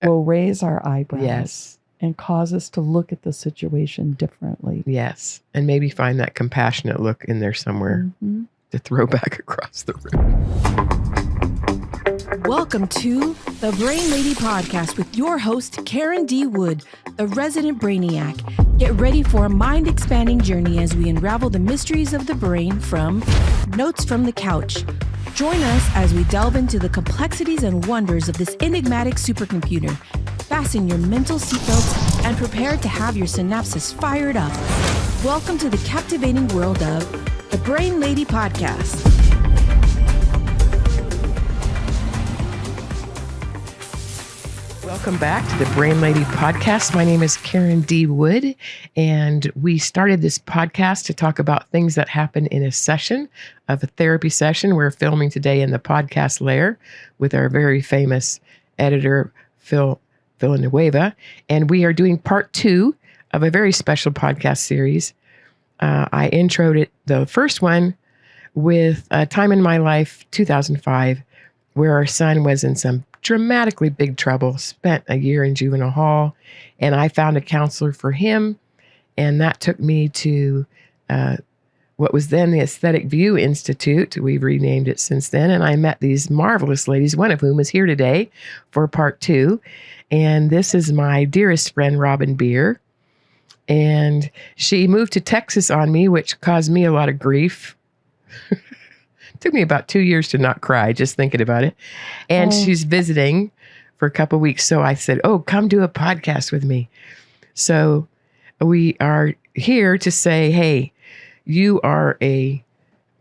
will raise our eyebrows. Yes. And cause us to look at the situation differently. Yes. And maybe find that compassionate look in there somewhere to throw back across the room. Welcome to the Brain Lady Podcast with your host, Karen D. Wood, the resident brainiac. Get ready for a mind-expanding journey as we unravel the mysteries of the brain from Notes from the Couch. Join us as we delve into the complexities and wonders of this enigmatic supercomputer. Fasten your mental seatbelts and prepare to have your synapses fired up. Welcome to the captivating world of the Brain Lady Podcast. Welcome back to the Brain Lady Podcast. My name is Karen D. Wood, and we started this podcast to talk about things that happen in a session of a therapy session. We're filming today in the podcast lair with our very famous editor, Phil Villanueva, and we are doing part 2 of a very special podcast series. I introed it, the first one, with a time in my life, 2005, where our son was in some dramatically big trouble, spent a year in juvenile hall, and I found a counselor for him, and that took me to what was then the Aesthetic View Institute. We've renamed it since then, and I met these marvelous ladies, one of whom is here today for part 2. And this is my dearest friend, Robyn Beer. And she moved to Texas on me, which caused me a lot of grief. Took me about 2 years to not cry, just thinking about it. And she's visiting for a couple of weeks. So I said, come do a podcast with me. So we are here to say, hey, you are a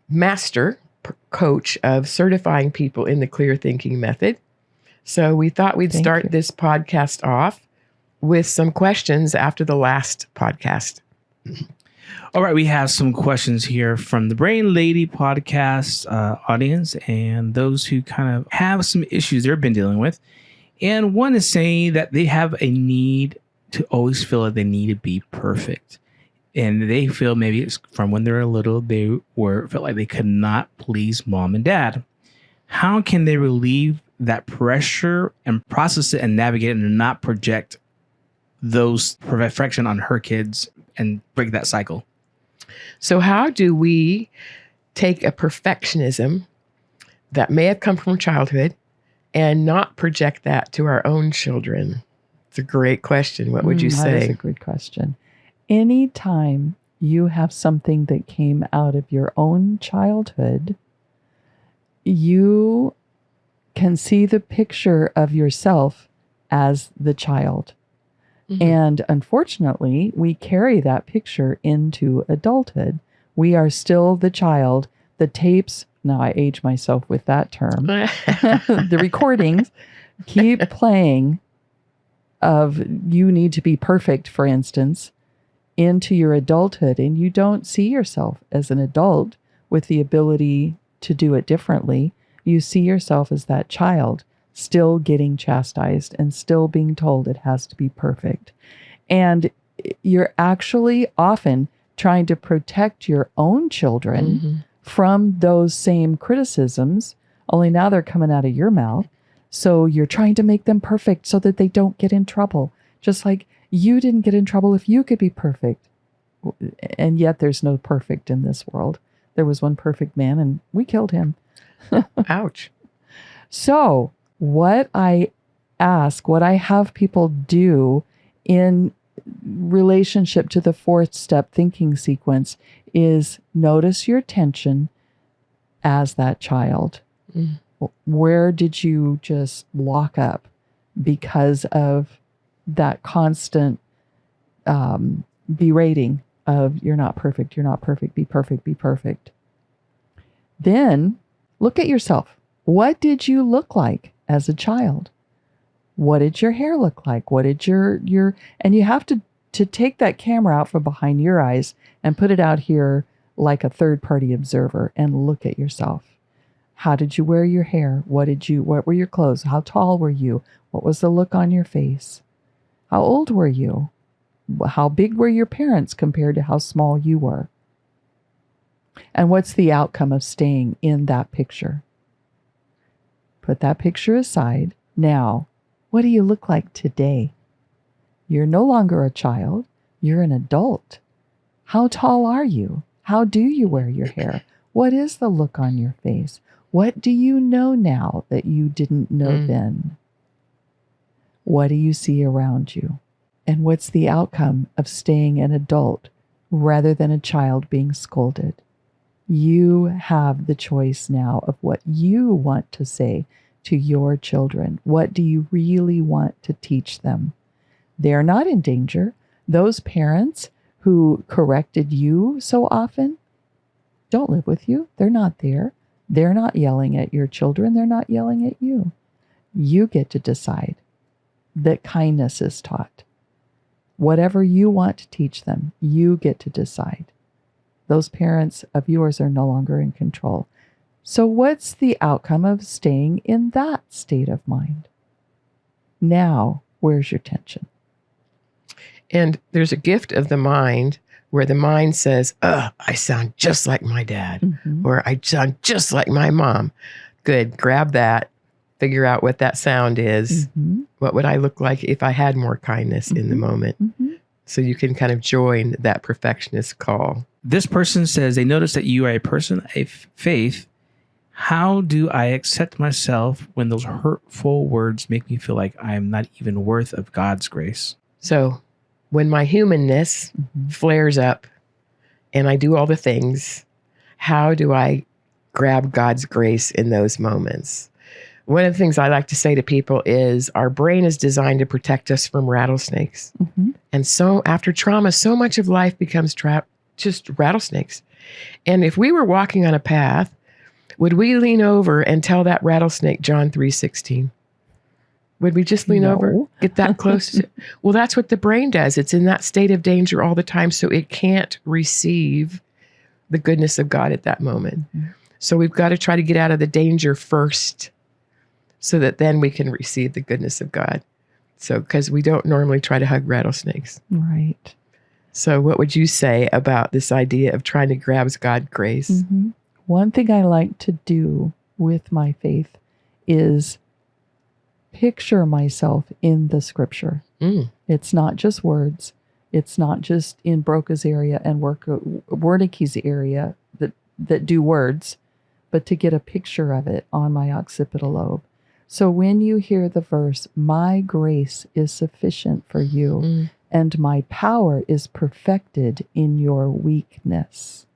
master coach of certifying people in the clear thinking method. So we thought we'd start this podcast off with some questions after the last podcast. All right, we have some questions here from the Brain Lady Podcast audience and those who kind of have some issues they've been dealing with. And one is saying that they have a need to always feel like they need to be perfect. And they feel maybe it's from when they're little, they felt like they could not please mom and dad. How can they relieve that pressure and process it and navigate it and not project those perfection on her kids and break that cycle? So how do we take a perfectionism that may have come from childhood and not project that to our own children? It's a great question. What would you say? That is a good question. Anytime you have something that came out of your own childhood, you can see the picture of yourself as the child. Mm-hmm. And unfortunately, we carry that picture into adulthood. We are still the child. The tapes, now I age myself with that term, the recordings keep playing of you need to be perfect, for instance, into your adulthood. And you don't see yourself as an adult with the ability to do it differently. You see yourself as that child, still getting chastised and still being told it has to be perfect. And you're actually often trying to protect your own children from those same criticisms, only now they're coming out of your mouth. So you're trying to make them perfect so that they don't get in trouble. Just like you didn't get in trouble if you could be perfect. And yet there's no perfect in this world. There was one perfect man and we killed him. Ouch. So what I have people do in relationship to the 4th step thinking sequence is notice your tension as that child. Mm. Where did you just lock up because of that constant berating of you're not perfect, be perfect. Then look at yourself. What did you look like as a child? What did your hair look like? What did your and you have to take that camera out from behind your eyes and put it out here like a third-party observer and look at yourself. How did you wear your hair? What were your clothes? How tall were you? What was the look on your face? How old were you? How big were your parents compared to how small you were? And what's the outcome of staying in that picture? Put that picture aside. Now, What do you look like today? You're no longer a child. You're an adult. How tall are you? How do you wear your hair? What is the look on your face? What do you know now that you didn't know then? What do you see around you? And what's the outcome of staying an adult rather than a child being scolded? You have the choice now of what you want to say to your children. What do you really want to teach them? They're not in danger. Those parents who corrected you so often don't live with you. They're not there. They're not yelling at your children. They're not yelling at you. You get to decide that kindness is taught. Whatever you want to teach them, you get to decide. Those parents of yours are no longer in control. So what's the outcome of staying in that state of mind? Now, where's your tension? And there's a gift of the mind where the mind says, I sound just like my dad, or I sound just like my mom. Good, grab that, figure out what that sound is. What would I look like if I had more kindness in the moment? So you can kind of join that perfectionist call. This person says they notice that you are a person of faith. How do I accept myself when those hurtful words make me feel like I am not even worth of God's grace? So when my humanness flares up and I do all the things, how do I grab God's grace in those moments? One of the things I like to say to people is our brain is designed to protect us from rattlesnakes. And so after trauma, so much of life becomes just rattlesnakes. And if we were walking on a path, would we lean over and tell that rattlesnake John 3:16? Would we just lean over, get that close? Well, that's what the brain does. It's in that state of danger all the time, so it can't receive the goodness of God at that moment. So we've got to try to get out of the danger first so that then we can receive the goodness of God. So, because we don't normally try to hug rattlesnakes. Right. So what would you say about this idea of trying to grab God's grace? One thing I like to do with my faith is picture myself in the scripture. It's not just words. It's not just in Broca's area and Wernicke's area that do words, but to get a picture of it on my occipital lobe. So when you hear the verse, my grace is sufficient for you, and my power is perfected in your weakness.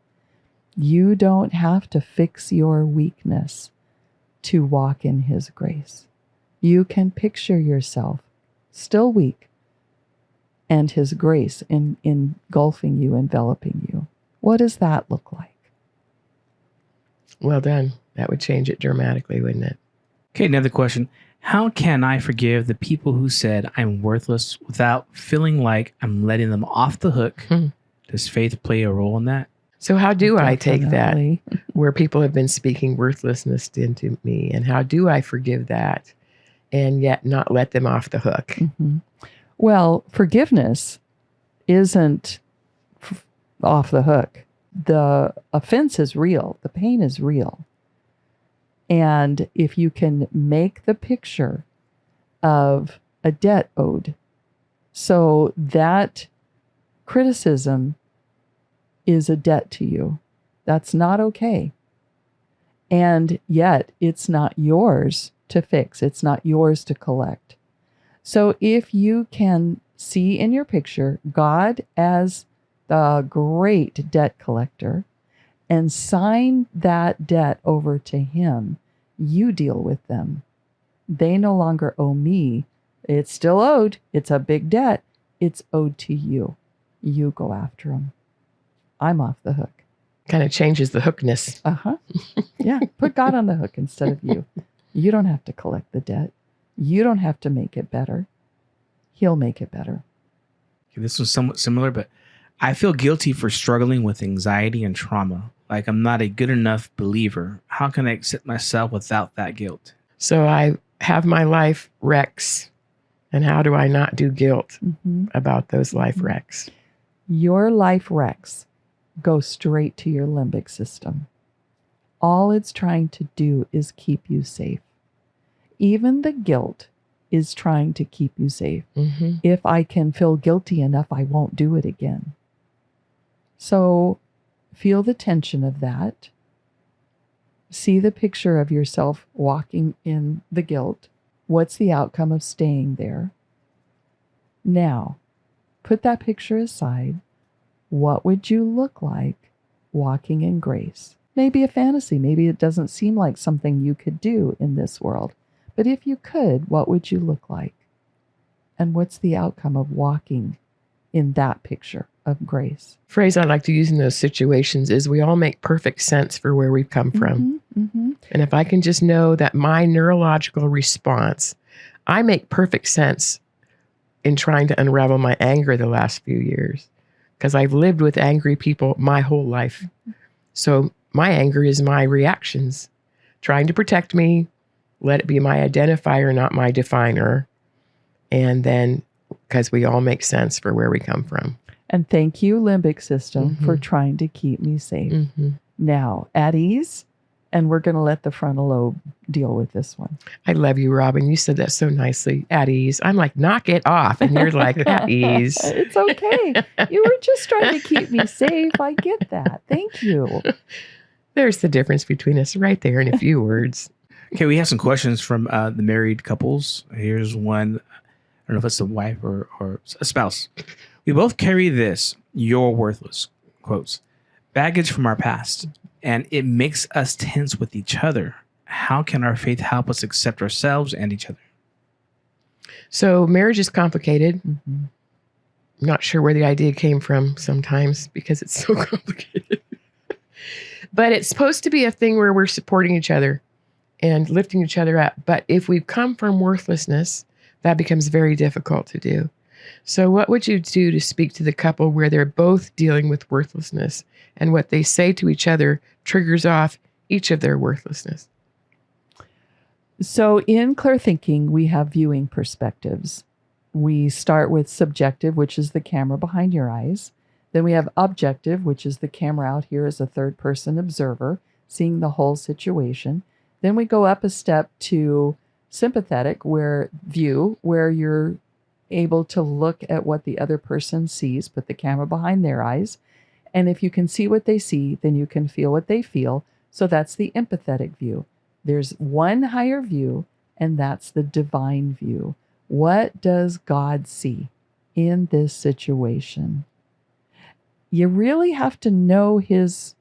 You don't have to fix your weakness to walk in his grace. You can picture yourself still weak and his grace engulfing you, enveloping you. What does that look like? Well done. That would change it dramatically, wouldn't it? Okay, another question. How can I forgive the people who said I'm worthless without feeling like I'm letting them off the hook? Does faith play a role in that? So how do I take that Definitely. where people have been speaking worthlessness into me? And how do I forgive that and yet not let them off the hook? Well, forgiveness isn't off the hook. The offense is real. The pain is real. And if you can make the picture of a debt owed, so that criticism is a debt to you, that's not okay. And yet it's not yours to fix. It's not yours to collect. So if you can see in your picture God as the great debt collector and sign that debt over to him, you deal with them. They no longer owe me. It's still owed. It's a big debt. It's owed to you. You go after them. I'm off the hook. Kind of changes the hookness. Yeah. Put God on the hook instead of you. You don't have to collect the debt. You don't have to make it better. He'll make it better. Okay, this was somewhat similar, but I feel guilty for struggling with anxiety and trauma. Like I'm not a good enough believer. How can I accept myself without that guilt? So I have my life wrecks. And how do I not do guilt about those life wrecks? Your life wrecks go straight to your limbic system. All it's trying to do is keep you safe. Even the guilt is trying to keep you safe. Mm-hmm. If I can feel guilty enough, I won't do it again. So feel the tension of that. See the picture of yourself walking in the guilt. What's the outcome of staying there? Now, put that picture aside. What would you look like walking in grace? Maybe a fantasy. Maybe it doesn't seem like something you could do in this world. But if you could, what would you look like? And what's the outcome of walking in that picture of grace? Phrase I like to use in those situations is we all make perfect sense for where we've come from. And if I can just know that my neurological response, I make perfect sense in trying to unravel my anger the last few years, because I've lived with angry people my whole life. So my anger is my reactions, trying to protect me, let it be my identifier, not my definer. And then, because we all make sense for where we come from. And thank you, limbic system, for trying to keep me safe. Now, at ease, and we're going to let the frontal lobe deal with this one. I love you, Robyn. You said that so nicely. At ease. I'm like, knock it off. And you're like, at ease. It's okay. You were just trying to keep me safe. I get that. Thank you. There's the difference between us right there in a few words. Okay, we have some questions from the married couples. Here's one. I don't know if it's a wife or a spouse. We both carry this, "you're worthless," quotes, baggage from our past, and it makes us tense with each other. How can our faith help us accept ourselves and each other? So marriage is complicated. I'm not sure where the idea came from sometimes because it's so complicated. But it's supposed to be a thing where we're supporting each other and lifting each other up. But if we've come from worthlessness, that becomes very difficult to do. So what would you do to speak to the couple where they're both dealing with worthlessness and what they say to each other triggers off each of their worthlessness? So in clear thinking, we have viewing perspectives. We start with subjective, which is the camera behind your eyes. Then we have objective, which is the camera out here as a third person observer, seeing the whole situation. Then we go up a step to sympathetic, where you're able to look at what the other person sees, put the camera behind their eyes. And if you can see what they see, then you can feel what they feel. So that's the empathetic view. There's one higher view, and that's the divine view. What does God see in this situation? You really have to know his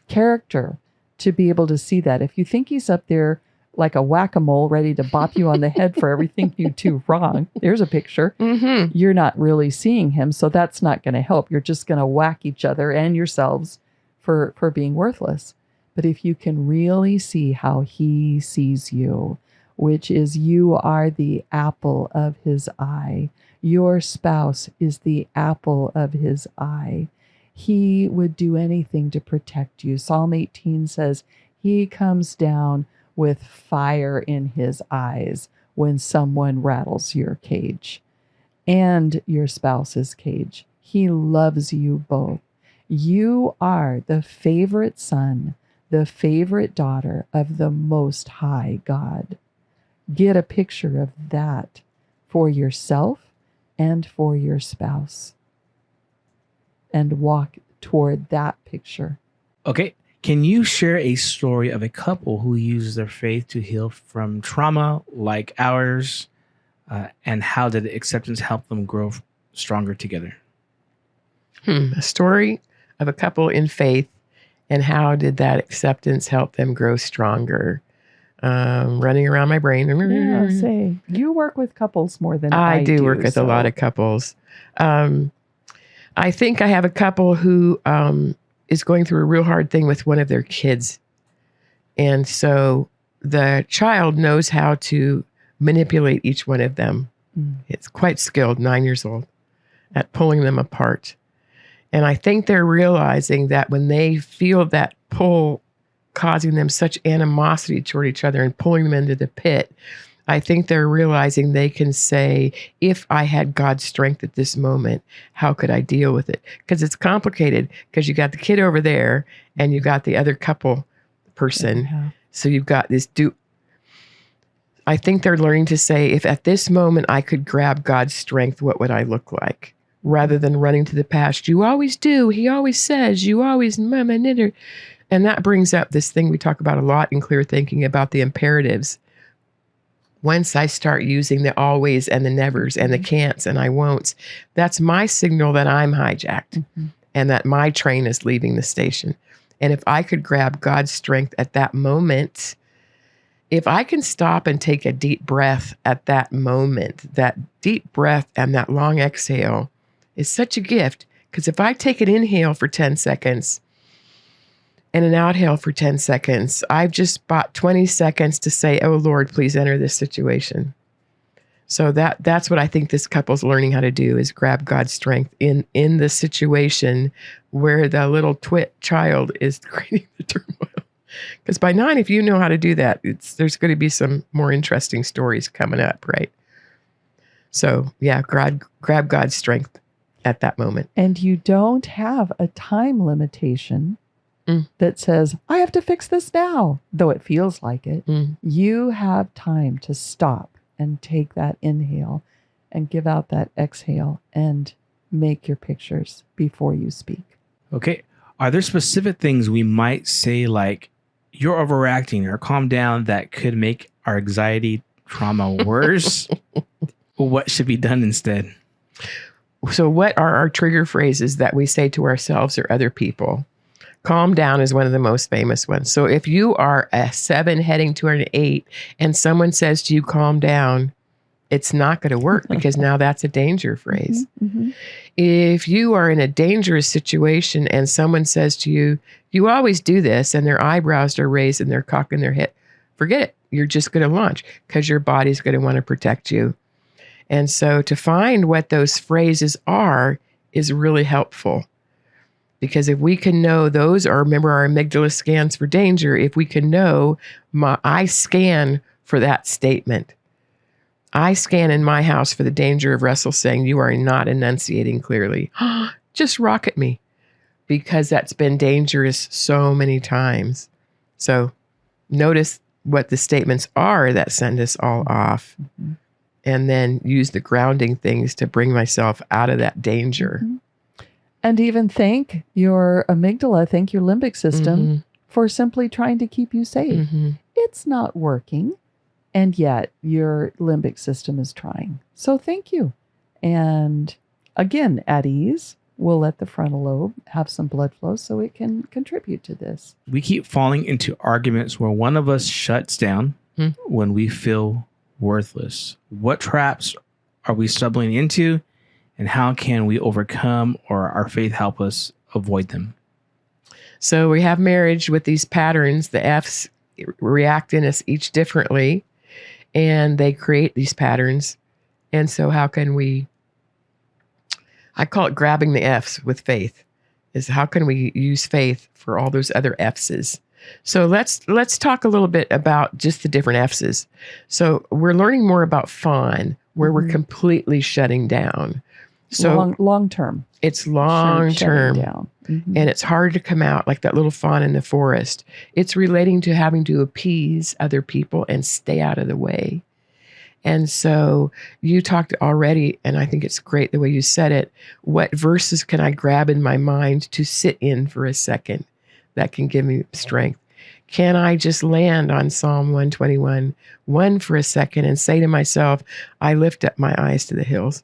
character to be able to see that. If you think he's up there like a whack-a-mole ready to bop you on the head for everything you do wrong, there's a picture. You're not really seeing him, so that's not going to help. You're just going to whack each other and yourselves for being worthless. But if you can really see how he sees you, which is you are the apple of his eye. Your spouse is the apple of his eye. He would do anything to protect you. Psalm 18 says he comes down with fire in his eyes when someone rattles your cage and your spouse's cage. He loves you both. You are the favorite son, the favorite daughter of the Most High God. Get a picture of that for yourself and for your spouse and walk toward that picture. Okay. Can you share a story of a couple who uses their faith to heal from trauma like ours? And how did acceptance help them grow stronger together? A story of a couple in faith, and how did that acceptance help them grow stronger? Running around my brain. Yeah, say, you work with couples more than I do. I do work with a lot of couples. I think I have a couple who is going through a real hard thing with one of their kids. And so the child knows how to manipulate each one of them. It's quite skilled, 9 years old, at pulling them apart. And I think they're realizing that when they feel that pull causing them such animosity toward each other and pulling them into the pit, I think they're realizing they can say, if I had God's strength at this moment, how could I deal with it? Because it's complicated, because you got the kid over there and you got the other couple person. So you've got this I think they're learning to say, if at this moment I could grab God's strength, what would I look like? Rather than running to the past. You always do. He always says, you always, mama, knitter. And that brings up this thing we talk about a lot in clear thinking about the imperatives. Once I start using the always and the nevers and the can'ts and I won'ts, that's my signal that I'm hijacked and that my train is leaving the station. And if I could grab God's strength at that moment, if I can stop and take a deep breath at that moment, that deep breath and that long exhale is such a gift. Because if I take an inhale for 10 seconds and an outhale for 10 seconds, I've just bought 20 seconds to say, oh, Lord, please enter this situation. So that's what I think this couple's learning how to do, is grab God's strength in the situation where the little child is creating the turmoil. Because by 9, if you know how to do that, there's going to be some more interesting stories coming up, right? So yeah, grab God's strength at that moment. And you don't have a time limitation that says, I have to fix this now, though it feels like it. You have time to stop and take that inhale and give out that exhale and make your pictures before you speak. Okay. Are there specific things we might say, like, you're overreacting or calm down, that could make our anxiety trauma worse? What should be done instead? So what are our trigger phrases that we say to ourselves or other people? Calm down is one of the most famous ones. So if you are a 7 heading to an 8 and someone says to you, calm down, it's not going to work because now that's a danger phrase. If you are in a dangerous situation and someone says to you, you always do this, and their eyebrows are raised and they're cocking their head, forget it. You're just going to launch because your body's going to want to protect you. And so to find what those phrases are is really helpful. Because if we can know those, or remember our amygdala scans for danger, if we can know, I scan for that statement. I scan in my house for the danger of Russell saying, you are not enunciating clearly. Just rocket me. Because that's been dangerous so many times. So notice what the statements are that send us all off. And then use the grounding things to bring myself out of that danger. And even thank your amygdala, thank your limbic system for simply trying to keep you safe. It's not working, and yet your limbic system is trying. So thank you. And again, at ease, we'll let the frontal lobe have some blood flow so it can contribute to this. We keep falling into arguments where one of us shuts down when we feel worthless. What traps are we stumbling into? And how can we overcome, or our faith help us avoid them? So we have marriage with these patterns. The F's react in us each differently, and they create these patterns. And so how can we, I call it grabbing the F's with faith, is how can we use faith for all those other F's? So let's talk a little bit about just the different F's. So we're learning more about fawn, where we're completely shutting down. So long term. It's long term. Down. And it's hard to come out like that little fawn in the forest. It's relating to having to appease other people and stay out of the way. And so you talked already, and I think it's great the way you said it. What verses can I grab in my mind to sit in for a second that can give me strength? Can I just land on Psalm 121:1 for a second and say to myself, I lift up my eyes to the hills.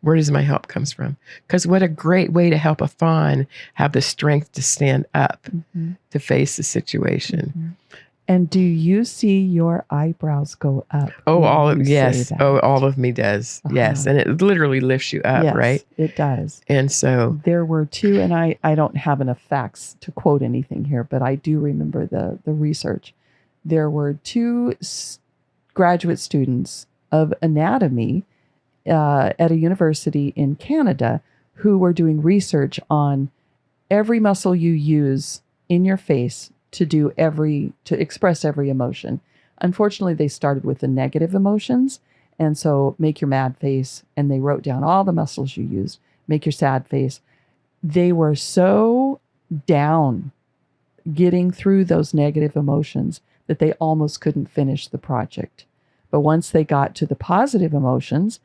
Where does my help comes from? Because what a great way to help a fawn have the strength to stand up to face the situation. And do you see your eyebrows go up? Oh, all of me does. Yes. And it literally lifts you up, yes, right? It does. And so there were 2, and I don't have enough facts to quote anything here, but I do remember the research. There were 2 graduate students of anatomy at a university in Canada who were doing research on every muscle you use in your face to express every emotion. Unfortunately, they started with the negative emotions. And so make your mad face, and they wrote down all the muscles you used. Make your sad face. They were so down getting through those negative emotions that they almost couldn't finish the project. But once they got to the positive emotions,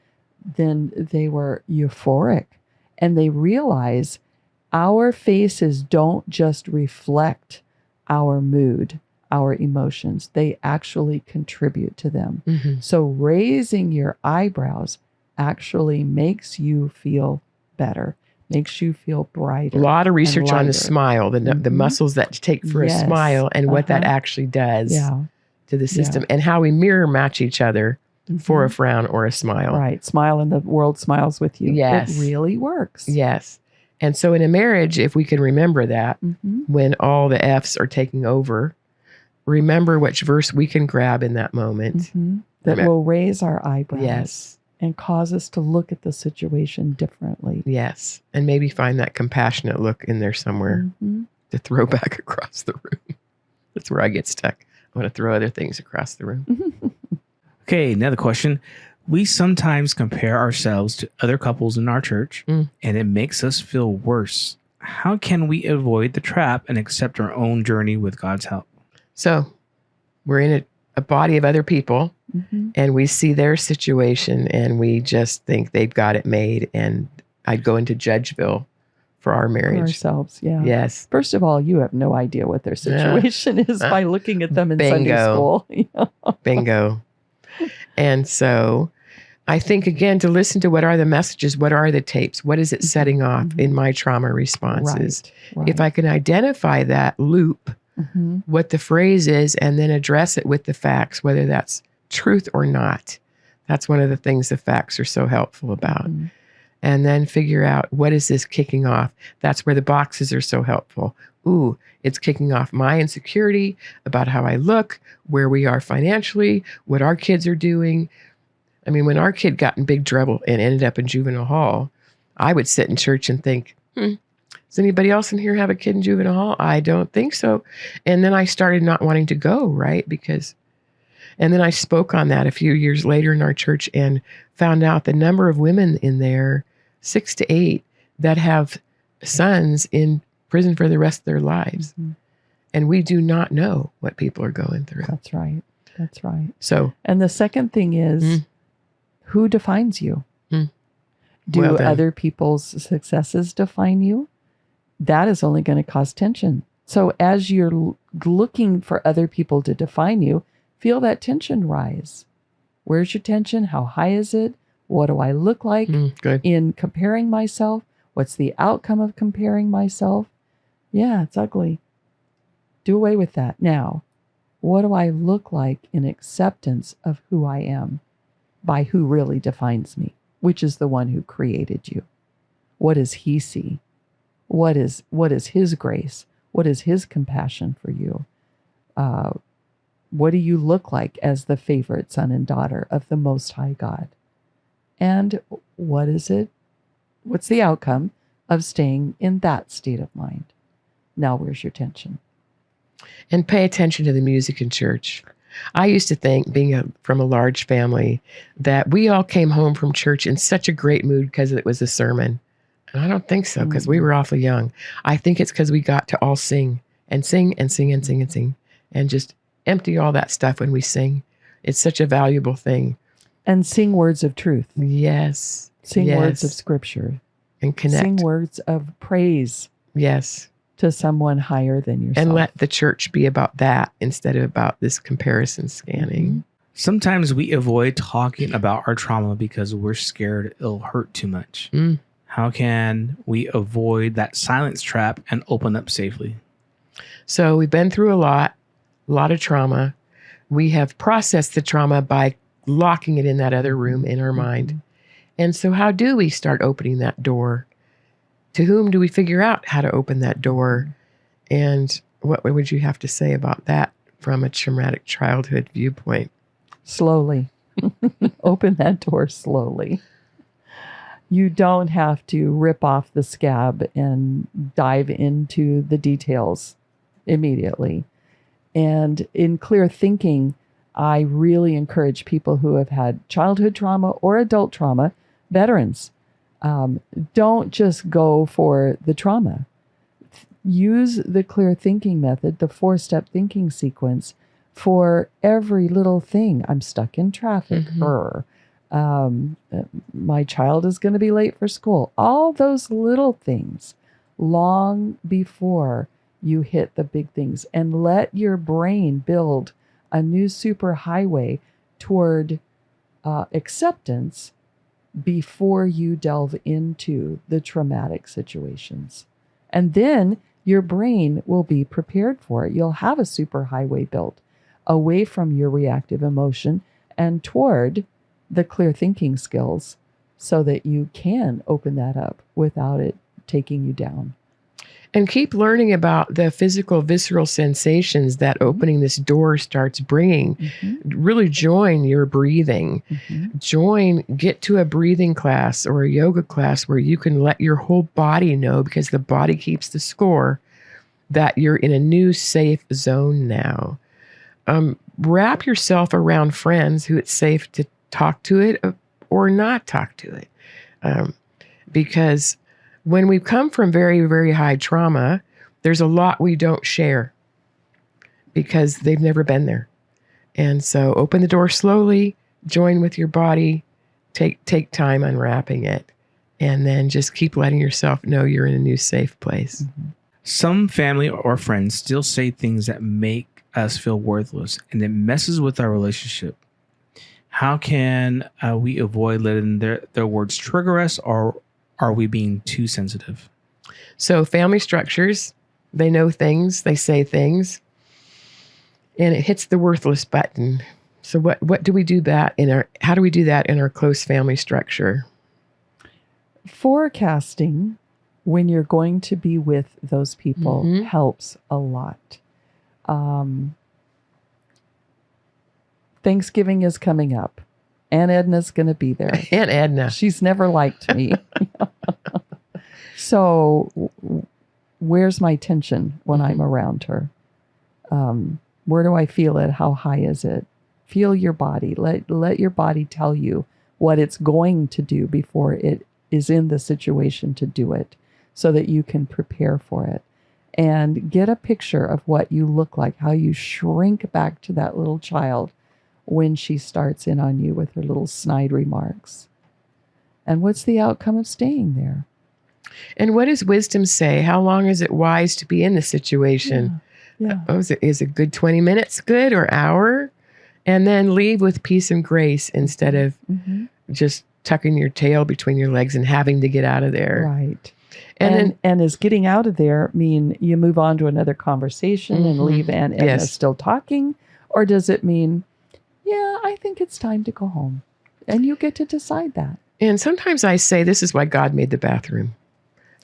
then they were euphoric, and they realize our faces don't just reflect our mood, our emotions. They actually contribute to them. Mm-hmm. So raising your eyebrows actually makes you feel better, makes you feel brighter. A lot of research on the lighter. smile, the muscles that take for Yes. a smile, and what that actually does Yeah. to the system, and how we mirror match each other for a frown or a smile. Right. Smile and the world smiles with you. Yes. It really works. Yes. And so in a marriage, if we can remember that Mm-hmm. when all the F's are taking over, remember which verse we can grab in that moment. Mm-hmm. That will raise our eyebrows. Yes. And cause us to look at the situation differently. Yes. And maybe find that compassionate look in there somewhere Mm-hmm. to throw back across the room. That's where I get stuck. I want to throw other things across the room. Okay, another question. We sometimes compare ourselves to other couples in our church, and it makes us feel worse. How can we avoid the trap and accept our own journey with God's help? So we're in a body of other people, Mm-hmm. and we see their situation, and we just think they've got it made. And I'd go into Judgeville for our For marriage. ourselves, yeah. Yes. First of all, you have no idea what their situation is by looking at them in Sunday Bingo. school. You know? Bingo. And so I think, again, to listen to what are the messages, what are the tapes, what is it setting off in my trauma responses? Right. If I can identify that loop, Mm-hmm. what the phrase is, and then address it with the facts, whether that's truth or not. That's one of the things the facts are so helpful about. Mm-hmm. And then figure out, what is this kicking off? That's where the boxes are so helpful. Ooh, it's kicking off my insecurity about how I look, where we are financially, what our kids are doing. I mean, when our kid got in big trouble and ended up in juvenile hall, I would sit in church and think, does anybody else in here have a kid in juvenile hall? I don't think so. And then I started not wanting to go, right? And then I spoke on that a few years later in our church and found out the number of women in there, 6 to 8, that have sons in prison for the rest of their lives. Mm-hmm. And we do not know what people are going through. That's right. That's right. So, And the second thing is, who defines you? Do Well then. other people's successes define you? That is only going to cause tension. So as you're looking for other people to define you, feel that tension rise. Where's your tension? How high is it? What do I look like good. in comparing myself? What's the outcome of comparing myself? Yeah, it's ugly. Do away with that. Now, what do I look like in acceptance of who I am by who really defines me, which is the one who created you? What does he see? What is his grace? What is his compassion for you? What do you look like as the favorite son and daughter of the Most High God? And what is it? What's the outcome of staying in that state of mind? Now, where's your tension? And pay attention to the music in church. I used to think, being from a large family, that we all came home from church in such a great mood because it was a sermon. And I don't think so, because we were awfully young. I think it's because we got to all sing and sing and sing and sing and sing and just empty all that stuff when we sing. It's such a valuable thing. And sing words of truth. Yes. Sing Yes. words of scripture. And connect. Sing words of praise Yes. to someone higher than yourself. And let the church be about that instead of about this comparison scanning. Sometimes we avoid talking about our trauma because we're scared it'll hurt too much. How can we avoid that silence trap and open up safely? So we've been through a lot of trauma. We have processed the trauma by locking it in that other room in our mind. And so how do we start opening that door? To whom do we figure out how to open that door? And what would you have to say about that from a traumatic childhood viewpoint? Slowly. Open that door slowly. You don't have to rip off the scab and dive into the details immediately. And in clear thinking, I really encourage people who have had childhood trauma or adult trauma, veterans, don't just go for the trauma. Use the clear thinking method, the 4-step thinking sequence, for every little thing. I'm stuck in traffic, my child is going to be late for school. All those little things long before you hit the big things, and let your brain build a new superhighway toward acceptance before you delve into the traumatic situations. And then your brain will be prepared for it. You'll have a superhighway built away from your reactive emotion and toward the clear thinking skills, so that you can open that up without it taking you down. And keep learning about the physical, visceral sensations that opening this door starts bringing. Really join your breathing. Get to a breathing class or a yoga class where you can let your whole body know, because the body keeps the score, that you're in a new safe zone now. Wrap yourself around friends who it's safe to talk to it or not talk to it. Because when we come from very, very high trauma, there's a lot we don't share because they've never been there. And so open the door slowly, join with your body, take time unwrapping it, and then just keep letting yourself know you're in a new safe place. Some family or friends still say things that make us feel worthless, and it messes with our relationship. How can we avoid letting their words trigger us, or are we being too sensitive? So family structures, they know things, they say things, and it hits the worthless button. So what do we do how do we do that in our close family structure? Forecasting when you're going to be with those people helps a lot. Thanksgiving is coming up. Aunt Edna's going to be there. Aunt Edna. She's never liked me. So where's my tension when I'm around her? Where do I feel it? How high is it? Feel your body. Let your body tell you what it's going to do before it is in the situation to do it, so that you can prepare for it. And get a picture of what you look like, how you shrink back to that little child when she starts in on you with her little snide remarks. And what's the outcome of staying there? And what does wisdom say? How long is it wise to be in the situation? Yeah. Is a good 20 minutes good, or hour? And then leave with peace and grace instead of just tucking your tail between your legs and having to get out of there. Right. And is getting out of there mean you move on to another conversation and leave Aunt Edna still talking? Or does it mean, yeah, I think it's time to go home? And you get to decide that. And sometimes I say, this is why God made the bathroom.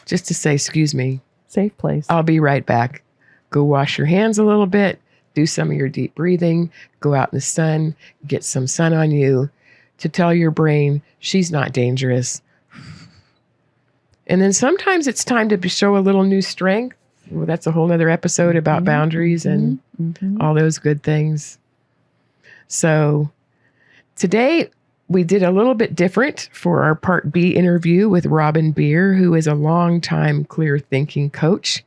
Just to say, excuse me. Safe place. I'll be right back. Go wash your hands a little bit. Do some of your deep breathing. Go out in the sun. Get some sun on you to tell your brain she's not dangerous. And then sometimes it's time to show a little new strength. Well, that's a whole other episode about boundaries and all those good things. So today we did a little bit different for our Part B interview with Robyn Beer, who is a longtime clear thinking coach.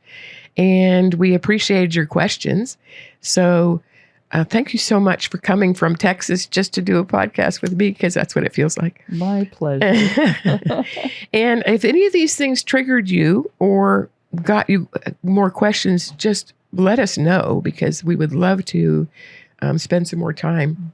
And we appreciated your questions. So thank you so much for coming from Texas just to do a podcast with me, because that's what it feels like. My pleasure. And if any of these things triggered you or got you more questions, just let us know, because we would love to spend some more time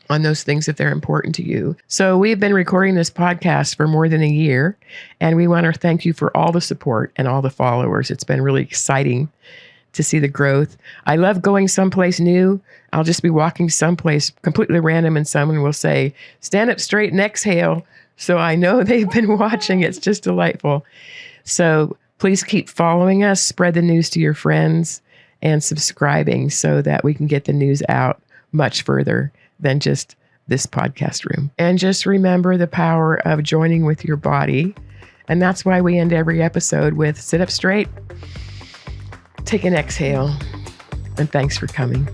on those things if they're important to you. So we've been recording this podcast for more than a year, and we want to thank you for all the support and all the followers. It's been really exciting to see the growth. I love going someplace new. I'll just be walking someplace completely random and someone will say, stand up straight and exhale. So I know they've been watching. It's just delightful. So please keep following us, spread the news to your friends, and subscribing so that we can get the news out much further than just this podcast room. And just remember the power of joining with your body. And that's why we end every episode with sit up straight, take an exhale, and thanks for coming.